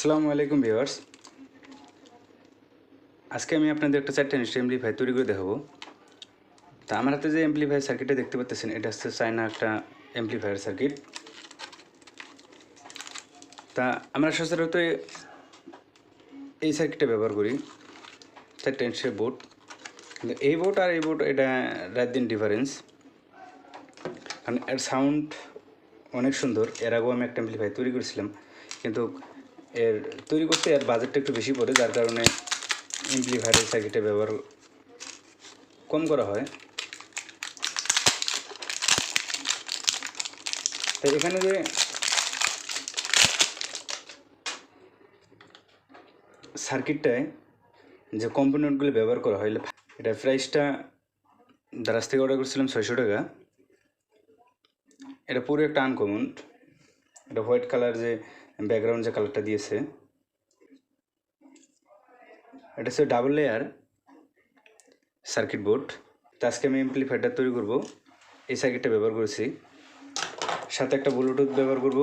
আসসালামু আলাইকুম ভিউয়ার্স। আজকে আমি আপনাদের একটা 4টা ইঞ্চি অ্যাম্পলিফায়ার তৈরি করে দেখাবো। তা আমার হাতে যে অ্যাম্পলিফায়ার সার্কিটটা দেখতে পাচ্ছেন, এটা হচ্ছে চায়না একটা অ্যাম্পলিফায়ার সার্কিট। তা আমরা সচরাচর এই সার্কিটটা ব্যবহার করি 4টা ইঞ্চি বোর্ড। কিন্তু এই বোর্ড আর এই বোর্ড এটা রাত দিন ডিফারেন্স, কারণ এর সাউন্ড অনেক সুন্দর। এর আগেও আমি একটা অ্যাম্পলিফায়ার তৈরি করেছিলাম, কিন্তু এর তৈরি করতে এর বাজেটটা একটু বেশি পড়ে, যার কারণে অ্যাম্পলিফায়ারের সার্কিটে ব্যবহার কম করা হয়। তো এখানে যে সার্কিটটায় যে কম্পোনেন্টগুলো ব্যবহার করা হয়, এটার প্রাইসটা দারাজ থেকে অর্ডার করেছিলাম 600 টাকা। এটা পুরো একটা আনকমন। এটা হোয়াইট কালার, যে ব্যাকগ্রাউন্ড যে কালারটা দিয়েছে, এটা হচ্ছে ডাবল লেয়ার সার্কিট বোর্ড। তো আজকে আমি অ্যাম্পলিফায়ারটা তৈরি করব, এই সার্কিটটা ব্যবহার করেছি। সাথে একটা ব্লুটুথ ব্যবহার করব।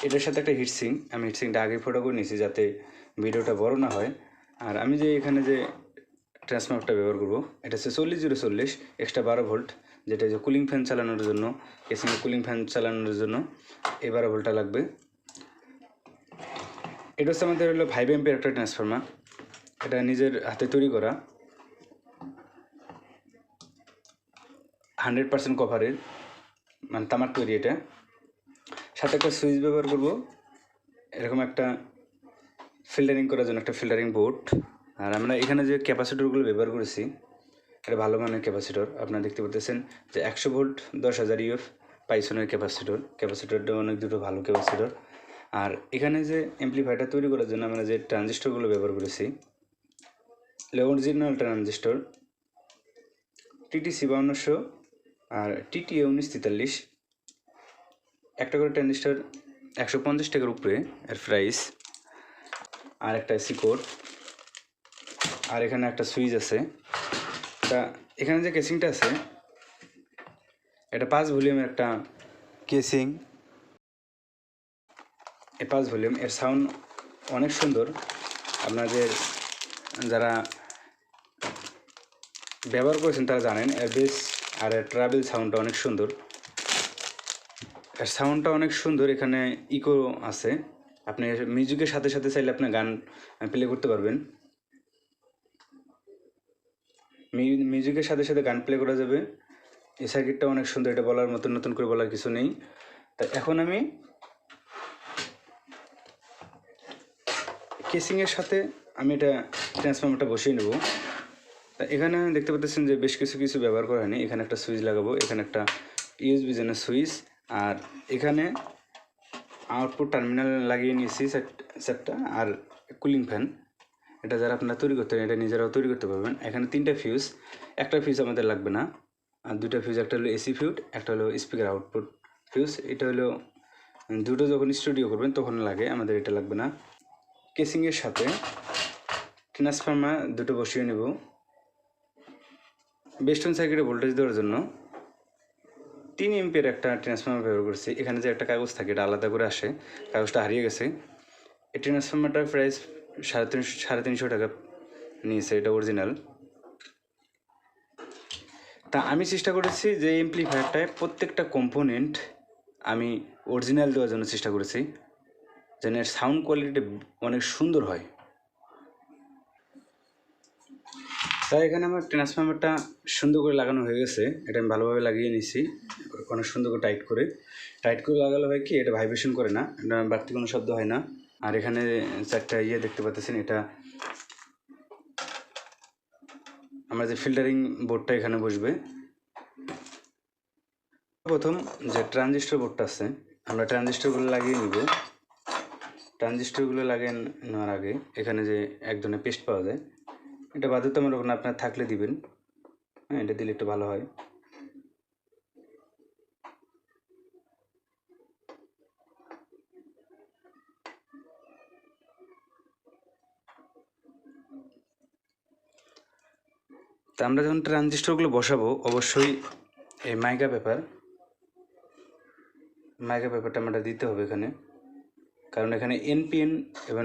এটার সাথে একটা হিটসিং, আমি হিটসিংটা আগে ফটো করে নিয়েছি যাতে ভিডিওটা বড় না হয়। আর আমি যে এখানে যে ট্রান্সফর্মারটা ব্যবহার করব, এটা হচ্ছে 40-040 এক্সট্রা 12 ভোল্ট, যেটা যে কুলিং ফ্যান চালানোর জন্য, কেসিংয়ে কুলিং ফ্যান চালানোর জন্য এই 12 ভোল্টটা লাগবে। এটা হচ্ছে আমাদের হলো 5 অ্যাম্পিয়ার একটা ট্রান্সফর্মার। এটা নিজের হাতে তৈরি করা, 100% কভারের, মানে তামার তৈরি এটা। সাথে একটা সুইচ ব্যবহার করব, এরকম একটা ফিল্টারিং করার জন্য একটা ফিল্টারিং বোর্ড। আর আমরা এখানে যে ক্যাপাসিটরগুলো ব্যবহার করেছি, এটা ভালো মানের ক্যাপাসিটর। আপনারা দেখতে পাচ্ছেন যে 100 ভোল্ট 10,000 ইউএফ পাইসনের ক্যাপাসিটরটা অনেক দুটো ভালো ক্যাপাসিটর। আর এখানে যে অ্যাম্পলিফায়ারটা তৈরি করার জন্য আমরা যে ট্রানজিস্টরগুলো ব্যবহার করেছি, অরিজিনাল ট্রানজিস্টর TTC5200 আর TTA 1943, একটা করে ট্রানজিস্টর 150 টাকার উপরে এর প্রাইস। আর একটা এসি কোড, আর এখানে একটা সুইচ আছে। তা এখানে যে কেসিংটা আছে, এটা 5 ভলিউমের একটা কেসিং। এই 5 ভলিউম, এর সাউন্ড অনেক সুন্দর। আপনাদের যারা ব্যবহার করেছেন তারা জানেন এর বেস আর এর ট্রাভেল সাউন্ডটা অনেক সুন্দর। এর সাউন্ডটা অনেক সুন্দর, এখানে ইকো আছে। আপনি মিউজিকের সাথে সাথে চাইলে আপনি গান প্লে করতে পারবেন। মিউজিকের সাথে সাথে গান প্লে করা যাবে। এই সার্কিটটা অনেক সুন্দর, এটা বলার মতো, নতুন করে বলার কিছু নেই। তা এখন আমি কেসিংয়ের সাথে আমি এটা ট্রান্সফর্মারটা বসিয়ে নেব। তা এখানে দেখতে পাচ্ছেন যে বেশ কিছু ব্যবহার করা হয়নি। এখানে একটা সুইচ লাগাবো, এখানে একটা ইউএসবি জেনের সুইচ, আর এখানে আউটপুট টার্মিনাল লাগিয়ে নিয়েছি সেটটা। আর কুলিং ফ্যান, এটা যারা আপনারা তৈরি করতে এটা নিজেরাও তৈরি করতে পারবেন। এখানে 3টা ফিউজ, একটা ফিউজ আমাদের লাগবে না, আর 2টা ফিউজ, একটা হলো এসি ফিউজ, একটা হলো স্পিকার আউটপুট ফিউজ। এটা হলো দুটো যখন স্টুডিও করবেন তখন লাগে, আমাদের এটা লাগবে না। কেসিংয়ের সাথে ট্রান্সফর্মার দুটো বসিয়ে নেব। বেস্টন সার্কিটে ভোল্টেজ দেওয়ার জন্য 3 এমপিয়ার একটা ট্রান্সফর্মার ব্যবহার করেছি। এখানে যে একটা কাগজ থাকে এটা আলাদা করে আসে, কাগজটা হারিয়ে গেছে। এই ট্রান্সফর্মারটার প্রাইস 350 টাকা নিয়েছে, এটা অরিজিনাল। তা আমি চেষ্টা করেছি যে এমপ্লিফায়ারটায় প্রত্যেকটা কম্পোনেন্ট আমি অরিজিনাল দেওয়ার জন্য চেষ্টা করেছি, যেন এর সাউন্ড কোয়ালিটি অনেক সুন্দর হয়। তাই এখানে আমার ট্রান্সফর্মারটা সুন্দর করে লাগানো হয়ে গেছে। এটা আমি ভালোভাবে লাগিয়ে নিয়েছি, অনেক সুন্দর করে টাইট করে লাগালে হয় কি, এটা ভাইব্রেশন করে না, এটা বাড়তি কোনো শব্দ হয় না। আর এখানে 4টা দেখতে পাচ্ছেন, এটা আমরা যে ফিল্টারিং বোর্ডটা এখানে বসবে। প্রথম যে ট্রানজিস্টর বোর্ডটা আছে, আমরা ট্রানজিস্টরগুলো লাগিয়ে নিব। ট্রানজিস্টরগুলো লাগিয়ে নেওয়ার আগে এখানে যে এক ধরনের পেস্ট পাওয়া যায়, এটা বাধ্যতামূলক না, আপনার থাকলে দিবেন। হ্যাঁ, এটা দিলে একটু ভালো হয়। তা আমরা যখন ট্রানজিস্টরগুলো বসাবো, অবশ্যই এই মাইকা পেপার মাইকা পেপারটা আমরা দিতে হবে এখানে, কারণ এখানে এনপিএন এবং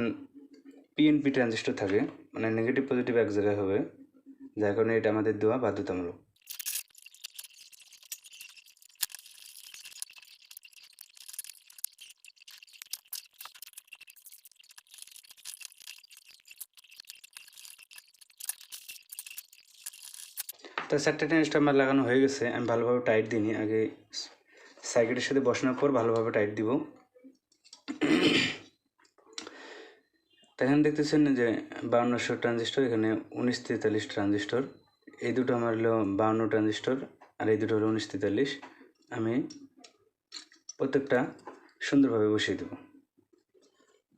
পিএনপি ট্রানজিস্টর থাকে, মানে নেগেটিভ পজিটিভ এক জায়গায় হবে, যার কারণে এটা আমাদের দেওয়া বাধ্যতামূলক। তো 4টা ট্রানজিস্টর আমার লাগানো হয়ে গেছে। আমি ভালোভাবে টাইট দিইনি, আগে সার্কিটের সাথে বসানোর পর ভালোভাবে টাইট দিব। এখানে দেখতেছেন যে 5200 ট্রানজিস্টর, এখানে 1943 ট্রানজিস্টর। এই দুটো আমার হলো 52 ট্রানজিস্টর আর এই দুটো হলো 1943। আমি প্রত্যেকটা সুন্দরভাবে বসিয়ে দেব।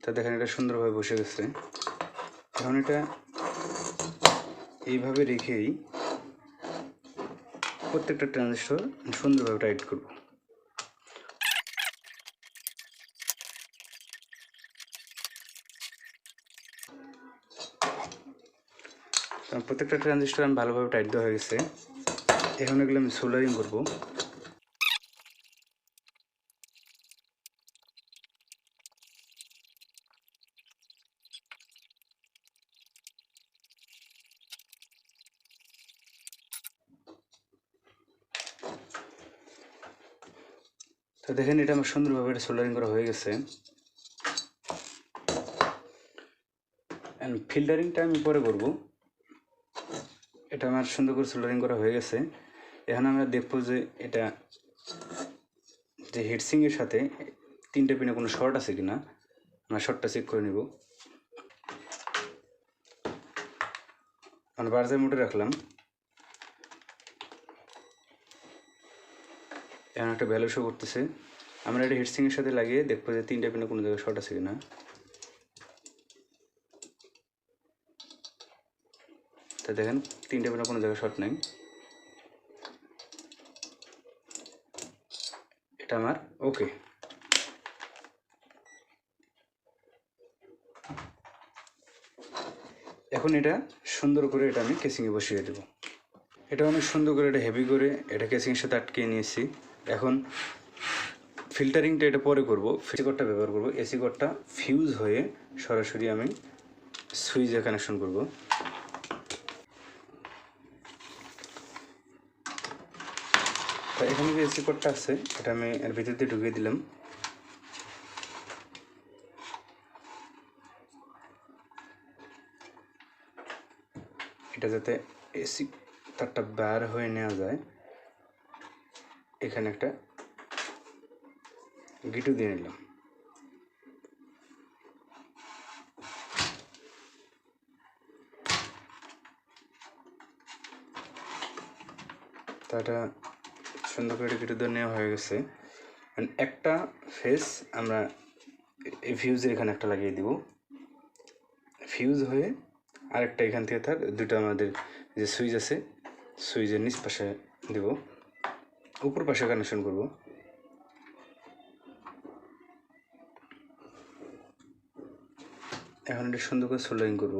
তা দেখেন এটা সুন্দরভাবে বসে গেছে। এখন এটা এইভাবে রেখেই প্রত্যেকটা ট্রানজিস্টর সুন্দরভাবে টাইট করব। প্রত্যেকটা ট্রানজিস্টর আমি ভালোভাবে টাইট দেওয়া হয়ে গেছে। এখন এগুলো আমি সোল্ডারিং করব। তো দেখেন এটা আমার সুন্দরভাবে সোল্ডারিং করা হয়ে গেছে। ফিল্টারিংটা আমি পরে করব। এটা আমার সুন্দর করে সোল্ডারিং করা হয়ে গেছে। এখন আমরা দেখবো যে এটা যে হিটসিংয়ের সাথে 3টে পিনে কোনো শর্ট আছে কিনা, আমরা শর্টটা চেক করে নেব। আমরা বার্জার মোটে রাখলাম, এখন একটা ভ্যালু শো করতেছে। আমরা এটা হিটসিংয়ের সাথে লাগিয়ে দেখবো যে 3টে পিনে কোনো জায়গায় শর্ট আছে কিনা। তা দেখেন 3টে পিনে কোনো জায়গায় শর্ট নেই। এটা আমার ওকে। এখন এটা সুন্দর করে এটা আমি কেসিংয়ে বসিয়ে দেবো। এটা অনেক সুন্দর করে এটা হেভি করে এটা কেসিংয়ের সাথে আটকে নিয়েছি। এখন ফিল্টারিংটা এটা পরে করব। এসি কর্ডটা ব্যবহার করব। এসি কর্ডটা ফিউজ হয়ে সরাসরি আমি সুইচে কানেকশন করব। তা এখানে যে এসি কর্ডটা আছে এটা আমি এর ভিতর দিয়ে ঢুকিয়ে দিলাম। এটা যাতে এসি তারটা বার হয়ে নেওয়া যায়, এখানে একটা গিটু দিয়ে নিলাম। তাটা সুন্দর করে গিটু দিয়ে নেওয়া হয়ে গেছে। একটা ফেস আমরা এই ফিউজের এখানে একটা লাগিয়ে দিব। ফিউজ হয়ে আরেকটা এখান থেকে থাক, দুটো আমাদের যে সুইচ আছে সুইচের নিচ পাশে দেব, উপর পাশে কানেকশন করব। এখন এটা সুন্দর করে সোল্ডারিং করব।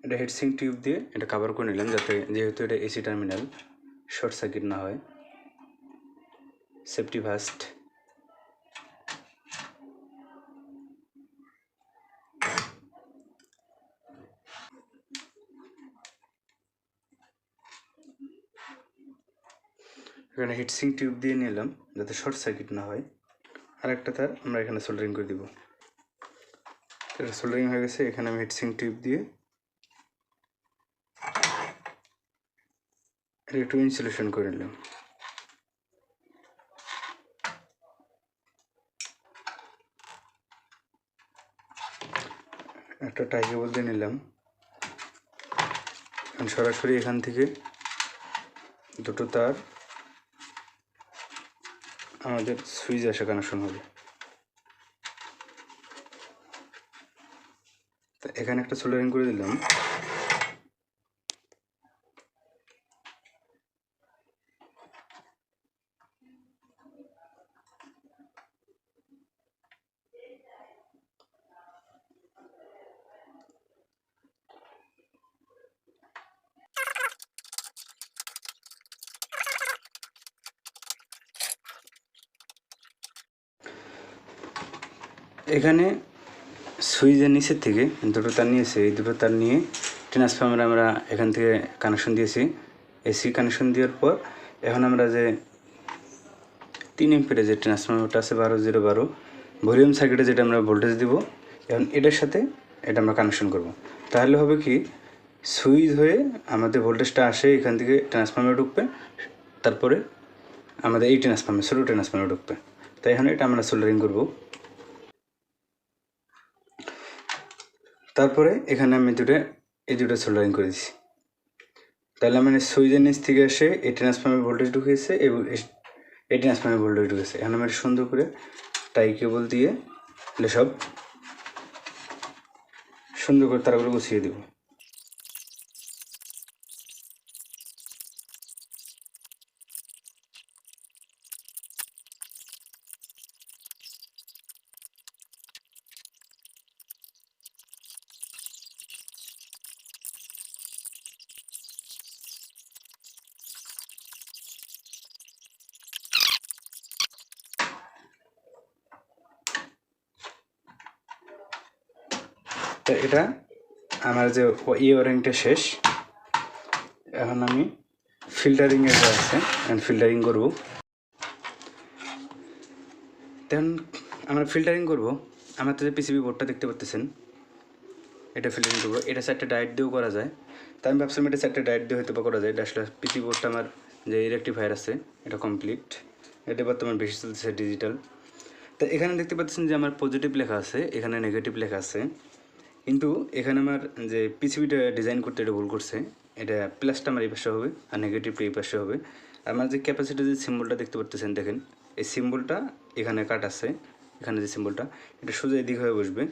এটা হিটসিং টিউব দিয়ে এটা কভার করে নিলাম, যাতে যেহেতু এটা এসি টার্মিনাল শর্ট সার্কিট না হয়। Safety first. এখানে হিটসিং টিউব দিয়ে নিলাম যাতে শর্ট সার্কিট না হয়। আরেকটা তার আমরা এখানে সোল্ডারিং করে দিব। এটা সোল্ডারিং হয়ে গেছে। এখানে আমি হিটসিং টিউব দিয়ে এটা একটু ইনসুলেশন করে নিলাম। একটা টাই কেবল দিয়ে নিলাম। সরাসরি এখান থেকে দুটো তার আমাদের সুইচ আসে কানেকশন হবে। তো এখানে একটা সোল্ডারিং করে দিলাম। এখানে সুইচের নিচের থেকে দুটো তার নিয়েছে, এই দুটো তার নিয়ে ট্রান্সফর্মার আমরা এখান থেকে কানেকশন দিয়েছি। এসি কানেকশন দেওয়ার পর এখন আমরা যে 3 এম্পিয়ারের যে ট্রান্সফর্মারটা আছে 12 ভলিউম সার্কিটে যেটা আমরা ভোল্টেজ দিব, এখন এটার সাথে এটা আমরা কানেকশন করব। তাহলে হবে কি, সুইচ হয়ে আমাদের ভোল্টেজটা আসে এখান থেকে ট্রান্সফর্মারে ঢুকবে, তারপরে আমাদের এই ট্রান্সফর্মার ছোটো ট্রান্সফর্মারে ঢুকবে। তাই এখন এটা আমরা সোল্ডারিং করব। তারপরে এখানে আমি এই দুটো সোল্ডারিং করে দিচ্ছি। তাহলে মানে সুইচের নিচ থেকে এসে এই ট্রান্সফর্মার ভোল্টেজ ঢুকেছে এবং এই ট্রান্সফর্মার ভোল্টেজ ঢুকেছে। এখন আমি সুন্দর করে টাই কেবল দিয়ে সব সুন্দর করে তারগুলো গুছিয়ে দেবো। তো এটা আমার যে ওয়ারিংটা শেষ। এখন আমি ফিল্টারিংয়ের যে আছে ফিল্টারিং করব। তখন আমরা ফিল্টারিং করব। আমার তো যে পিসিবি বোর্ডটা দেখতে পাচ্ছেন, এটা ফিল্টারিং করবো। এটা 4টে ডায়েট দিয়েও করা যায়। তাই আমি ভাবছিলাম এটা 4টে ডায়েট দিয়ে হয়তো বা করা যায়। এটা আসলে পিসিবি বোর্ডটা আমার যে রেকটিফায়ার আছে এটা কমপ্লিট। এটা বর্তমান বেশি চলতেছে ডিজিটাল। তো এখানে দেখতে পাচ্ছেন যে আমার পজিটিভ লেখা আছে, এখানে নেগেটিভ লেখা আছে, কিন্তু এখানে আমার যে পিসিবিটা ডিজাইন করতে এটা ভুল করছে। এটা প্লাসটা আমার এই পাশে হবে আর নেগেটিভটা এই পাশে হবে। আমার যে ক্যাপাসিটির যে সিম্বলটা দেখতে পাচ্ছেন, দেখেন এই সিম্বলটা এখানে কাট আছে, এখানে যে সিম্বলটা এটা সোজা এদিক হয়ে বসবে।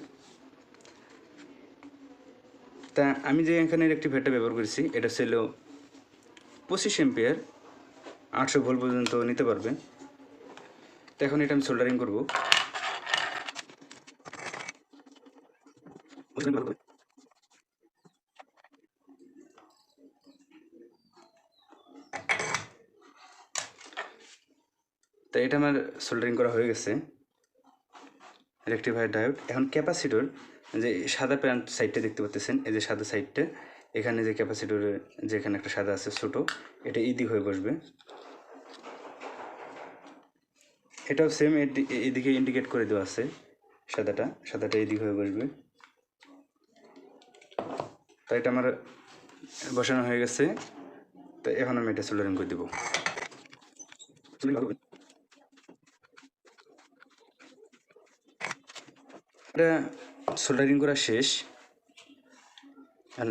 তা আমি যে এখানে একটি ভেটটা ব্যবহার করেছি, এটা ছিল 25 এম্পিয়ার, 800 ভোল্ট পর্যন্ত নিতে পারবে। তো এখন এটা আমি সোল্ডারিং করবো। তো এটা আমার সোল্ডারিং করা হয়ে গেছে। Rectifier diode. এখন ক্যাপাসিটর যে সাদা প্যান্ট সাইডটা দেখতে পাচ্ছেন, এই যে সাদা সাইডটা, এখানে যে ক্যাপাসিটরের যে এখানে একটা সাদা আছে ছোটো, এটা ইদিক হয়ে বসবে। এটাও সেম এদিকে ইন্ডিকেট করে দেওয়া আছে, সাদাটা এদিক হয়ে বসবে। তো এটা আমার বসানো হয়ে গেছে। তো এখন আমি এটা সোল্ডারিং করে দেবো। এটা সোল্ডারিং করা শেষ।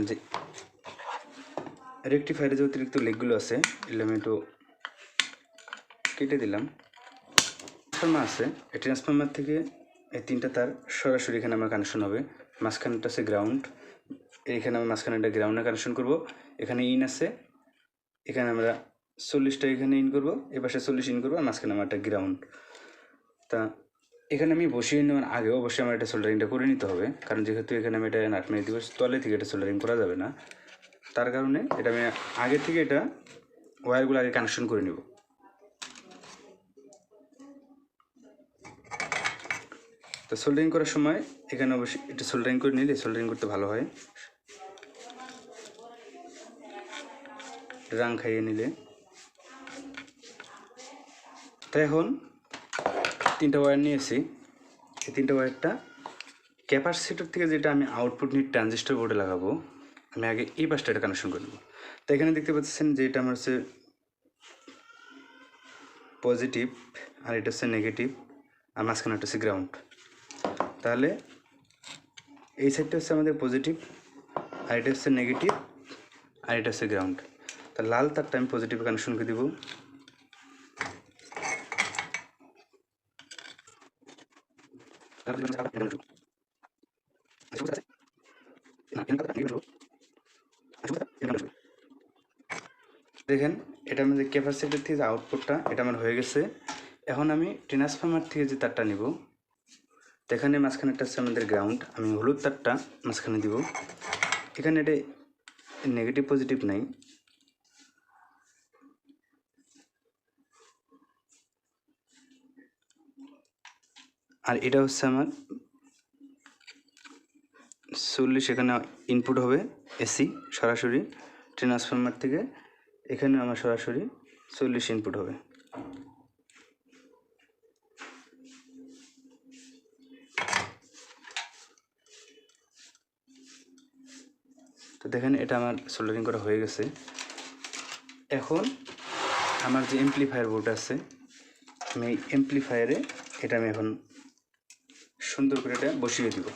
যে রেকটিফায়ারের যে অতিরিক্ত লেগগুলো আছে এগুলো আমি একটু কেটে দিলাম। ট্রান্সফর্মার আছে, এই ট্রান্সফর্মার থেকে এই 3টা তার সরাসরি এখানে আমার কানেকশন হবে। মাঝখানটা আছে গ্রাউন্ড, এইখানে আমি মাঝখানে একটা গ্রাউন্ডে কানেকশন করব। এখানে ইন আছে, এখানে আমরা 40টা এখানে ইন করব, এ পাশে 40 ইন করবো, আর মাঝখানে আমার একটা গ্রাউন্ড। তা এখানে আমি বসিয়ে নেওয়ার আগে অবশ্যই আমার এটা সোল্ডারিংটা করে নিতে হবে, কারণ যেহেতু এখানে আমি এটা নাট মেরে দিব, তলে থেকে এটা সোল্ডারিং করা যাবে না। তার কারণে এটা আমি আগে থেকে এটা ওয়্যারগুলো আগে কানেকশন করে নেব। তো সোল্ডারিং করার সময় এখানে অবশ্যই এটা সোল্ডারিং করে নিলে সোল্ডারিং করতে ভালো হয়, রাং খাইয়ে নিলে। তাই এখন 3টা ওয়্যার নিয়েছি। এই 3টা ওয়্যারটা ক্যাপাসিটর থেকে যেটা আমি আউটপুট নিয়ে ট্রানজিস্টর বোর্ডে লাগাবো, আমি আগে এই পাশটা এটা কানেকশন করে নেব। তো এখানে দেখতে পাচ্ছেন যে এটা আমার হচ্ছে পজিটিভ, আর এটা হচ্ছে নেগেটিভ, আর মাঝখানে একটা হচ্ছে গ্রাউন্ড। তাহলে এই সাইডটা হচ্ছে আমাদের পজিটিভ, আর এটা হচ্ছে নেগেটিভ, আর এটা হচ্ছে গ্রাউন্ড। তা লাল তারটা আমি পজিটিভ কানেকশন করে দিব। দেখেন এটা আমাদের ক্যাপাসিটর থেকে যে আউটপুটটা এটা আমার হয়ে গেছে। এখন আমি ট্রান্সফর্মার থেকে যে তারটা নিব, এখানে মাঝখানে একটা হচ্ছে আমাদের গ্রাউন্ড, আমি হলুদ তারটা মাঝখানে দিব। এখানে এটা নেগেটিভ পজিটিভ নাই, আর এটা হচ্ছে আমার 40 এখানে ইনপুট হবে এসি সরাসরি ট্রান্সফরমার থেকে, এখানে আমার সরাসরি 40 ইনপুট হবে। তো দেখেন এটা আমার সোল্ডারিং করা হয়ে গেছে। এখন আমার যে অ্যাম্পলিফায়ার বোর্ড আছে, আমি এই অ্যাম্পলিফায়ারে এটা আমি এখন সুন্দর করে এটা বসিয়ে দিব।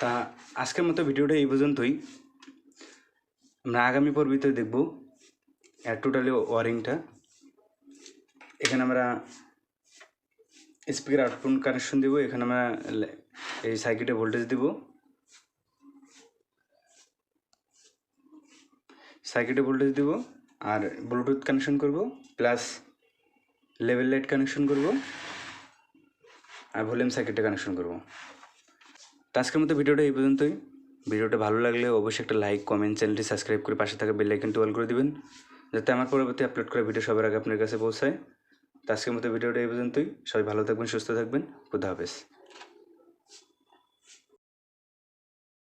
তা আজকের মতো ভিডিওটা এই পর্যন্তই। আমরা আগামী পর্বে দেখব এর টোটালি ওয়ারিংটা। এখানে আমরা স্পিকার আউটপুট কানেকশন দেব, এখানে আমরা এই সার্কিটে ভোল্টেজ দেব, আর ব্লুটুথ কানেকশন করব, প্লাস লেভেল লাইট কানেকশন করব, আর ভলিউম সার্কিটে কানেকশন করব। তো আজকের মতো ভিডিওটা এই পর্যন্তই। ভিডিওটা ভালো লাগলে অবশ্যই একটা লাইক, কমেন্ট, চ্যানেলটি সাবস্ক্রাইব করে পাশে থাকা বেল আইকনটি অল করে দিবেন, যাতে আমার পরবর্তী আপলোড করা ভিডিও সবার আগে আপনার কাছে পৌঁছায়। তো আজকের মতো ভিডিওটা এই পর্যন্তই। সবাই ভালো থাকবেন, সুস্থ থাকবেন। খুদা হাফেজ।